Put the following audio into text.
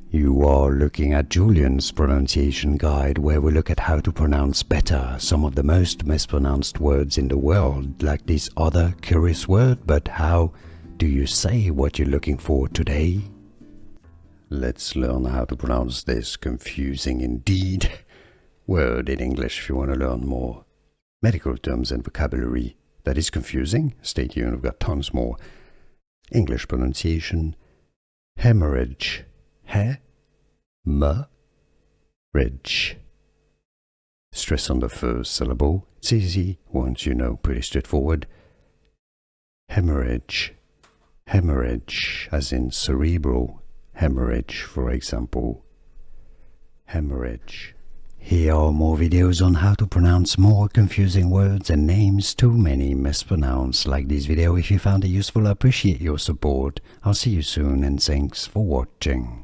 You are looking at Julian's pronunciation guide, where we look at how to pronounce better some of the most mispronounced words in the world, like this other curious word. But how do you say what you're looking for today? Let's learn how to pronounce this confusing indeed word in English if you want to learn more medical terms and vocabulary that is confusing. Stay tuned, we've got tons more. English pronunciation: hemorrhage. He-m-ridge. Stress on the first syllable. It's easy once you know, pretty straightforward. Hemorrhage. Hemorrhage, as in cerebral hemorrhage, for example. Hemorrhage. Here are more videos on how to pronounce more confusing words and names too many mispronounced. Like this video if you found it useful. I appreciate your support. I'll see you soon and thanks for watching.